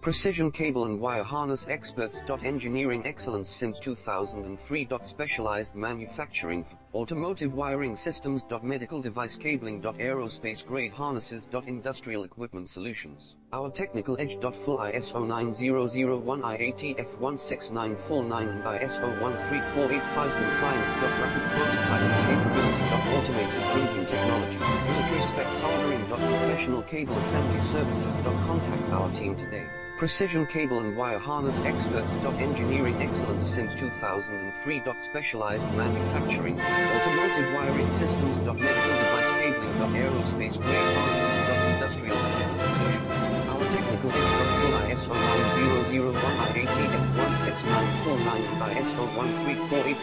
Precision cable and wire harness experts. Engineering excellence since 2003. Specialized manufacturing for automotive wiring systems. Medical device cabling. Aerospace grade harnesses. Industrial equipment solutions. Our technical edge. Full ISO 9001 IATF 16949 and ISO 13485 compliance. Rapid prototyping capability. Automated printing technology. Military spec soldering. Professional cable assembly services. Contact our team today. Precision cable and wire harness experts. Engineering excellence since 2003. Specialized manufacturing, automotive wiring systems. Medical device cabling. Aerospace grade harnesses. Industrial equipment solutions. Our technical edge. Full ISO 9001 IATF 16949 and ISO 13485.